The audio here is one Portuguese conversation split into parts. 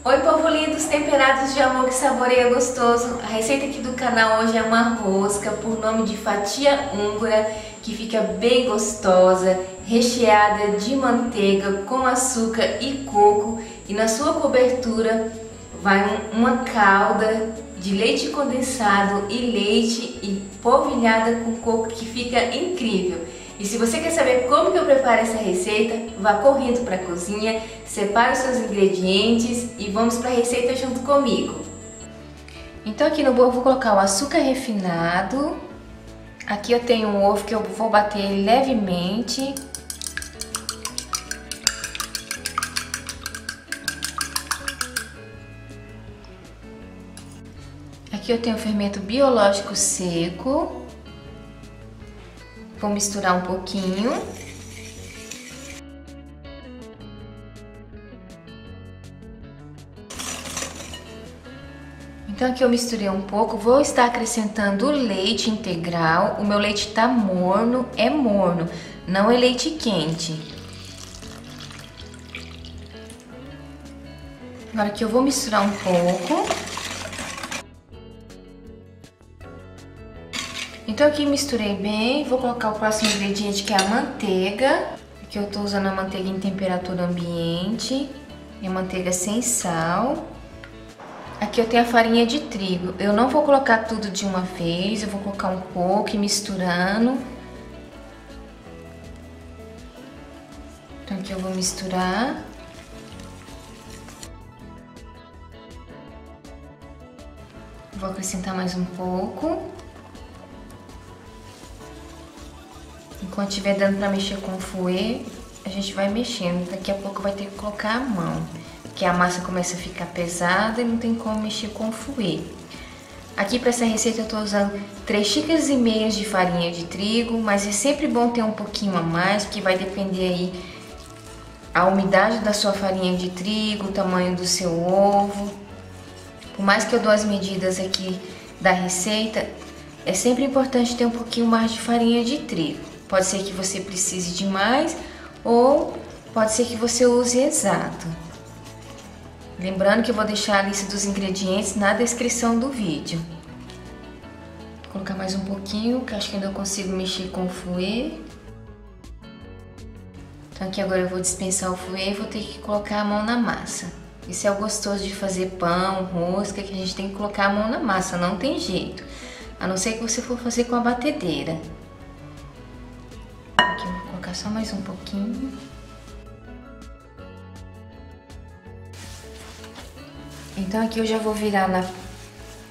Oi, povo lindos, temperados de amor que saboreia gostoso. A receita aqui do canal hoje é uma rosca por nome de fatia húngara, que fica bem gostosa, recheada de manteiga com açúcar e coco, e na sua cobertura vai uma calda de leite condensado e leite e polvilhada com coco, que fica incrível. E se você quer saber como que eu preparo essa receita, vá correndo para a cozinha, separe os seus ingredientes e vamos para a receita junto comigo. Então aqui no bolo eu vou colocar o açúcar refinado. Aqui eu tenho um ovo que eu vou bater levemente. Aqui eu tenho fermento biológico seco. Vou misturar um pouquinho. Então aqui eu misturei um pouco, vou estar acrescentando o leite integral. O meu leite tá morno, é morno, não é leite quente. Agora aqui eu vou misturar um pouco. Então aqui misturei bem, vou colocar o próximo ingrediente, que é a manteiga. Aqui eu tô usando a manteiga em temperatura ambiente, e a manteiga sem sal. Aqui eu tenho a farinha de trigo, eu não vou colocar tudo de uma vez, eu vou colocar um pouco e misturando. Então aqui eu vou misturar. Vou acrescentar mais um pouco. Enquanto estiver dando para mexer com o fouet, a gente vai mexendo. Daqui a pouco vai ter que colocar a mão, porque a massa começa a ficar pesada e não tem como mexer com o fouet. Aqui para essa receita eu estou usando 3 xícaras e meias de farinha de trigo, mas é sempre bom ter um pouquinho a mais, porque vai depender aí a umidade da sua farinha de trigo, o tamanho do seu ovo. Por mais que eu dou as medidas aqui da receita, é sempre importante ter um pouquinho mais de farinha de trigo. Pode ser que você precise de mais ou pode ser que você use exato. Lembrando que eu vou deixar a lista dos ingredientes na descrição do vídeo. Vou colocar mais um pouquinho, que acho que ainda eu consigo mexer com o fouet. Então aqui agora eu vou dispensar o fouet e vou ter que colocar a mão na massa. Isso é o gostoso de fazer pão, rosca, que a gente tem que colocar a mão na massa, não tem jeito. A não ser que você for fazer com a batedeira. Aqui eu vou colocar só mais um pouquinho. Então aqui eu já vou virar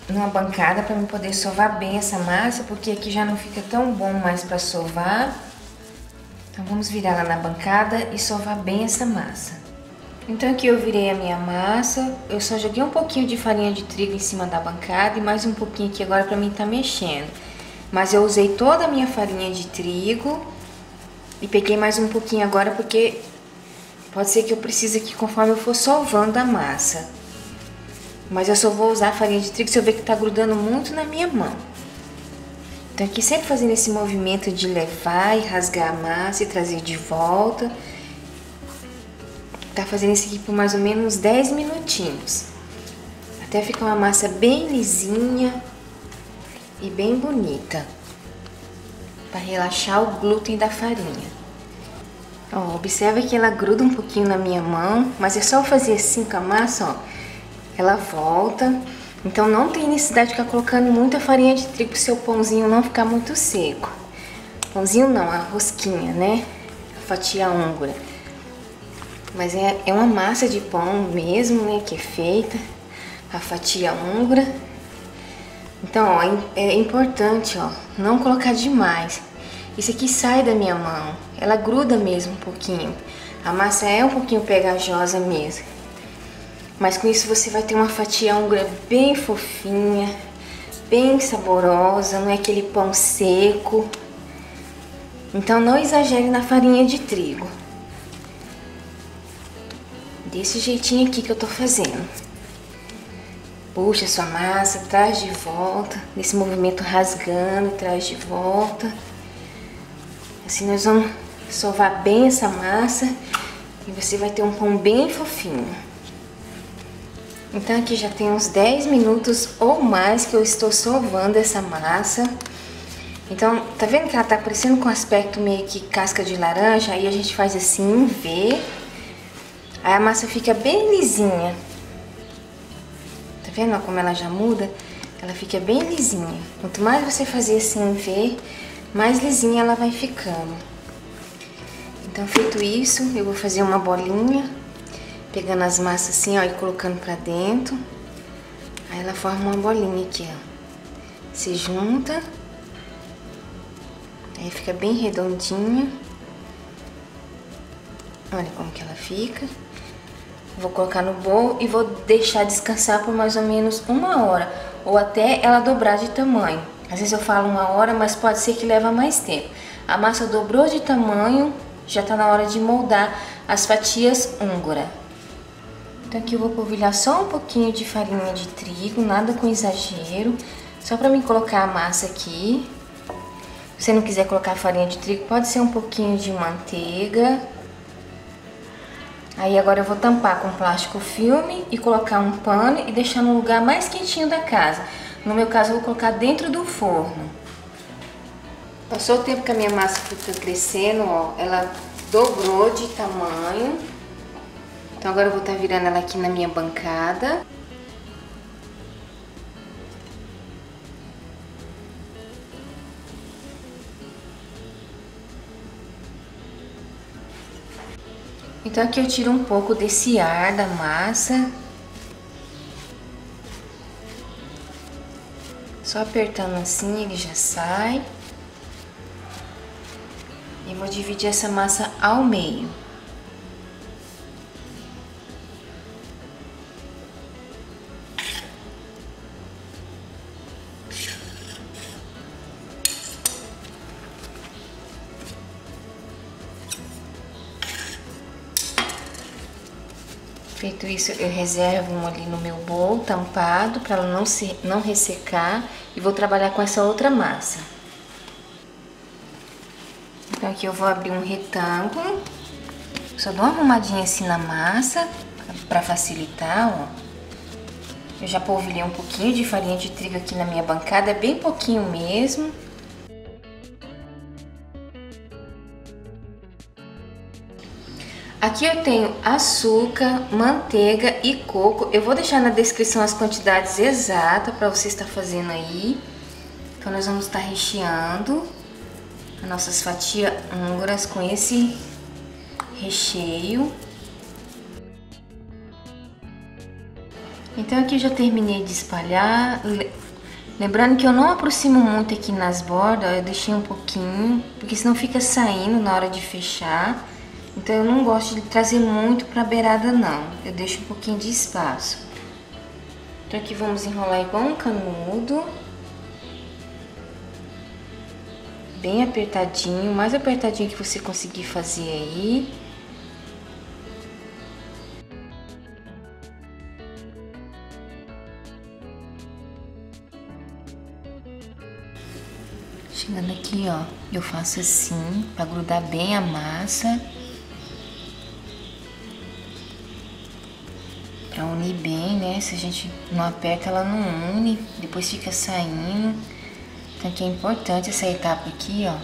numa bancada para eu poder sovar bem essa massa, porque aqui já não fica tão bom mais para sovar. Então vamos virar lá na bancada e sovar bem essa massa. Então aqui eu virei a minha massa, eu só joguei um pouquinho de farinha de trigo em cima da bancada e mais um pouquinho aqui agora para mim tá mexendo. Mas eu usei toda a minha farinha de trigo e peguei mais um pouquinho agora porque pode ser que eu precise aqui conforme eu for sovando a massa. Mas eu só vou usar a farinha de trigo se eu ver que tá grudando muito na minha mão. Então aqui sempre fazendo esse movimento de levar e rasgar a massa e trazer de volta. Tá fazendo isso aqui por mais ou menos 10 minutinhos. Até ficar uma massa bem lisinha e bem bonita. Para relaxar o glúten da farinha. Ó, observa que ela gruda um pouquinho na minha mão, mas é só eu fazer assim com a massa, ó. Ela volta. Então não tem necessidade de ficar colocando muita farinha de trigo para o seu pãozinho não ficar muito seco. Pãozinho não, a rosquinha, né? A fatia húngara. Mas é uma massa de pão mesmo, né? Que é feita a fatia húngara. Então, ó, é importante, ó, não colocar demais. Isso aqui sai da minha mão, ela gruda mesmo um pouquinho. A massa é um pouquinho pegajosa mesmo. Mas com isso você vai ter uma fatia húngara bem fofinha, bem saborosa, não é aquele pão seco. Então não exagere na farinha de trigo. Desse jeitinho aqui que eu tô fazendo. Puxa sua massa, traz de volta, nesse movimento rasgando, traz de volta. Assim nós vamos sovar bem essa massa e você vai ter um pão bem fofinho. Então aqui já tem uns 10 minutos ou mais que eu estou sovando essa massa. Então, tá vendo que ela tá parecendo com aspecto meio que casca de laranja? Aí a gente faz assim, vê. Aí a massa fica bem lisinha. Tá vendo como ela já muda? Ela fica bem lisinha. Quanto mais você fazer assim, ver, mais lisinha ela vai ficando. Então, feito isso, eu vou fazer uma bolinha, pegando as massas assim, ó, e colocando pra dentro. Aí ela forma uma bolinha aqui, ó. Se junta. Aí fica bem redondinha. Olha como que ela fica. Vou colocar no bowl e vou deixar descansar por mais ou menos 1 hora. Ou até ela dobrar de tamanho. Às vezes eu falo 1 hora, mas pode ser que leva mais tempo. A massa dobrou de tamanho, já tá na hora de moldar as fatias húngara. Então aqui eu vou polvilhar só um pouquinho de farinha de trigo, nada com exagero. Só pra mim colocar a massa aqui. Se você não quiser colocar farinha de trigo, pode ser um pouquinho de manteiga. Aí agora eu vou tampar com plástico filme e colocar um pano e deixar no lugar mais quentinho da casa. No meu caso eu vou colocar dentro do forno. Passou o tempo que a minha massa foi crescendo, ó, ela dobrou de tamanho. Então agora eu vou estar virando ela aqui na minha bancada. Então aqui eu tiro um pouco desse ar da massa. Só apertando assim ele já sai. E vou dividir essa massa ao meio. Feito isso, eu reservo um ali no meu bowl tampado para ela não ressecar e vou trabalhar com essa outra massa. Então aqui eu vou abrir um retângulo, só dou uma arrumadinha assim na massa para facilitar, ó. Eu já polvilhei um pouquinho de farinha de trigo aqui na minha bancada, bem pouquinho mesmo. Aqui eu tenho açúcar, manteiga e coco. Eu vou deixar na descrição as quantidades exatas para você estar fazendo aí. Então nós vamos estar recheando as nossas fatias húngaras com esse recheio. Então aqui eu já terminei de espalhar. Lembrando que eu não aproximo muito aqui nas bordas, eu deixei um pouquinho, porque senão fica saindo na hora de fechar. Então eu não gosto de trazer muito para a beirada não, eu deixo um pouquinho de espaço. Então aqui vamos enrolar igual um canudo. Bem apertadinho, mais apertadinho que você conseguir fazer aí. Chegando aqui, ó, eu faço assim, para grudar bem a massa. Pra unir bem, né? Se a gente não aperta, ela não une, depois fica saindo. Então aqui é importante essa etapa aqui, ó.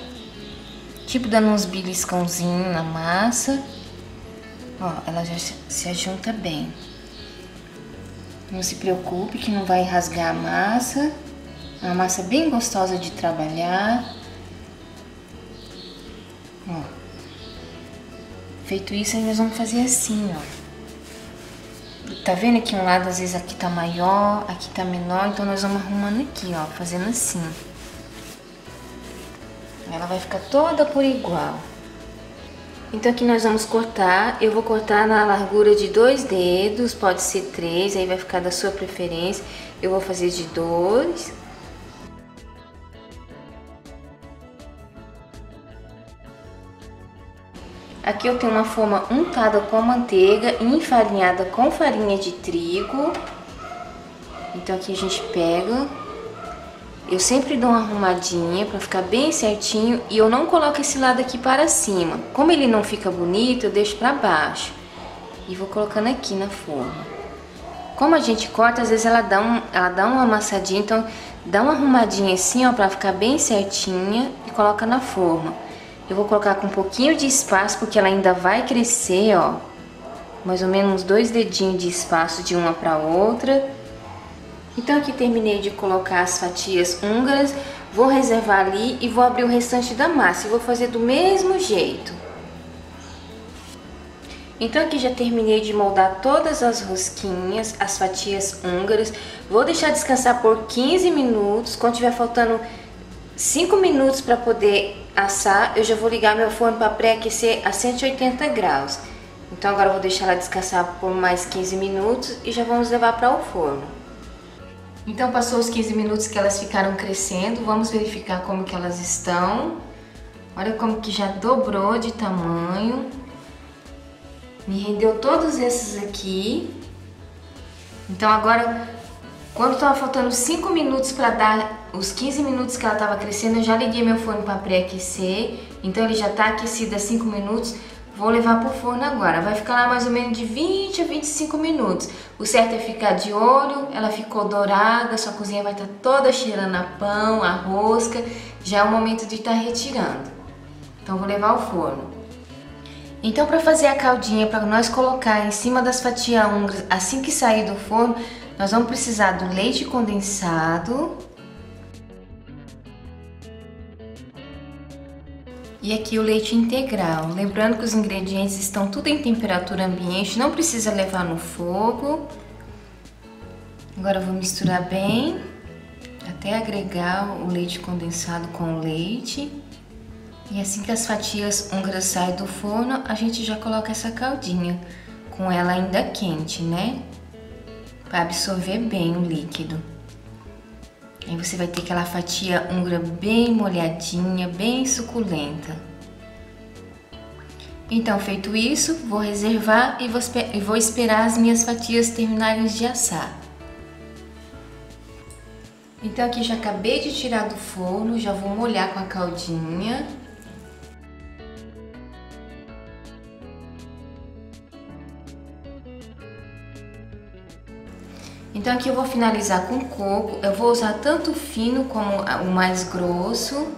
Tipo dando uns beliscãozinhos na massa. Ó, ela já se ajunta bem. Não se preocupe que não vai rasgar a massa. É uma massa bem gostosa de trabalhar. Ó. Feito isso, aí nós vamos fazer assim, ó. Tá vendo que um lado às vezes aqui tá maior, aqui tá menor, então nós vamos arrumando aqui, ó, fazendo assim. Ela vai ficar toda por igual. Então aqui nós vamos cortar, eu vou cortar na largura de 2 dedos, pode ser 3, aí vai ficar da sua preferência. Eu vou fazer de 2. Aqui eu tenho uma forma untada com manteiga e enfarinhada com farinha de trigo. Então aqui a gente pega. Eu sempre dou uma arrumadinha para ficar bem certinho e eu não coloco esse lado aqui para cima. Como ele não fica bonito, eu deixo para baixo. E vou colocando aqui na forma. Como a gente corta, às vezes ela dá uma amassadinha, então dá uma arrumadinha assim, ó, para ficar bem certinha e coloca na forma. Eu vou colocar com um pouquinho de espaço, porque ela ainda vai crescer, ó. Mais ou menos uns 2 dedinhos de espaço de uma para outra. Então aqui terminei de colocar as fatias húngaras, vou reservar ali e vou abrir o restante da massa e vou fazer do mesmo jeito. Então aqui já terminei de moldar todas as rosquinhas, as fatias húngaras, vou deixar descansar por 15 minutos, quando tiver faltando 5 minutos para poder assar, eu já vou ligar meu forno para pré-aquecer a 180 graus. Então agora eu vou deixar ela descansar por mais 15 minutos e já vamos levar para o forno. Então passou os 15 minutos que elas ficaram crescendo, vamos verificar como que elas estão. Olha como que já dobrou de tamanho. Me rendeu todos esses aqui. Então agora, quando estava faltando 5 minutos para dar os 15 minutos que ela estava crescendo, eu já liguei meu forno para pré-aquecer. Então ele já está aquecido há 5 minutos. Vou levar para o forno agora, vai ficar lá mais ou menos de 20 a 25 minutos. O certo é ficar de olho, ela ficou dourada, sua cozinha vai estar toda cheirando a pão, a rosca. Já é o momento de estar retirando. Então vou levar ao forno. Então para fazer a caldinha, para nós colocar em cima das fatias húngaras assim que sair do forno, nós vamos precisar do leite condensado. E aqui o leite integral, lembrando que os ingredientes estão tudo em temperatura ambiente, não precisa levar no fogo. Agora eu vou misturar bem, até agregar o leite condensado com o leite. E assim que as fatias húngaras saem do forno, a gente já coloca essa caldinha, com ela ainda quente, né? Para absorver bem o líquido. Aí você vai ter aquela fatia húngara bem molhadinha, bem suculenta. Então, feito isso, vou reservar e vou esperar as minhas fatias terminarem de assar. Então aqui já acabei de tirar do forno, já vou molhar com a caldinha. Então aqui eu vou finalizar com coco, eu vou usar tanto o fino como o mais grosso,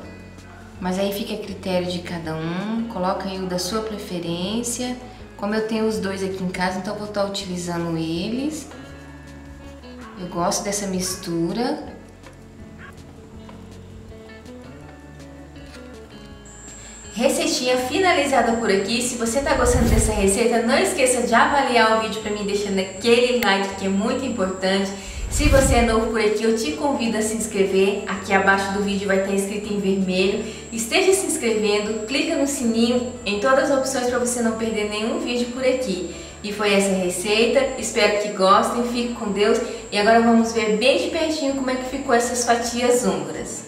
mas aí fica a critério de cada um, coloca aí o da sua preferência. Como eu tenho os dois aqui em casa, então eu vou estar utilizando eles. Eu gosto dessa mistura. Receitinha finalizada por aqui. Se você tá gostando dessa receita, não esqueça de avaliar o vídeo para mim, deixando aquele like que é muito importante. Se você é novo por aqui, eu te convido a se inscrever. Aqui abaixo do vídeo vai estar escrito em vermelho. Esteja se inscrevendo, clica no sininho, em todas as opções para você não perder nenhum vídeo por aqui. E foi essa receita, espero que gostem, fique com Deus. E agora vamos ver bem de pertinho como é que ficou essas fatias húngaras.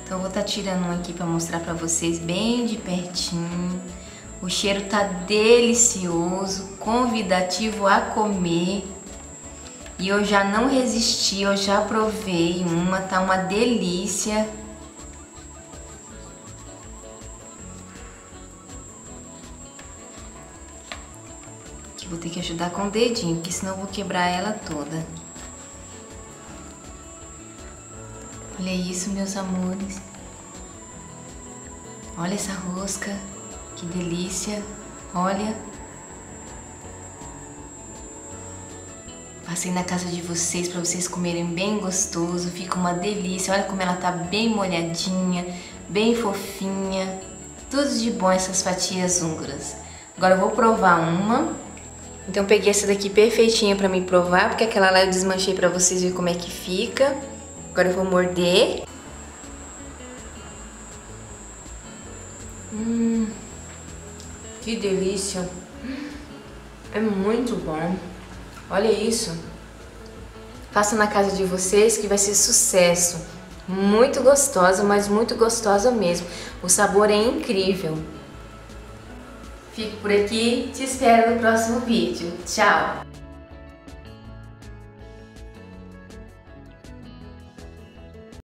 Então eu vou estar tirando um aqui para mostrar para vocês bem de pertinho. O cheiro tá delicioso, convidativo a comer. E eu já não resisti, eu já provei uma, tá uma delícia. Aqui vou ter que ajudar com o dedinho, porque senão eu vou quebrar ela toda. Olha isso, meus amores. Olha essa rosca, que delícia. Olha. Passei na casa de vocês para vocês comerem bem gostoso. Fica uma delícia. Olha como ela tá bem molhadinha, bem fofinha. Tudo de bom essas fatias húngaras. Agora eu vou provar uma. Então peguei essa daqui perfeitinha para mim provar, porque aquela lá eu desmanchei para vocês verem como é que fica. Agora eu vou morder. Que delícia. É muito bom. Olha isso. Faça na casa de vocês que vai ser sucesso. Muito gostosa, mas muito gostosa mesmo. O sabor é incrível. Fico por aqui, te espero no próximo vídeo. Tchau!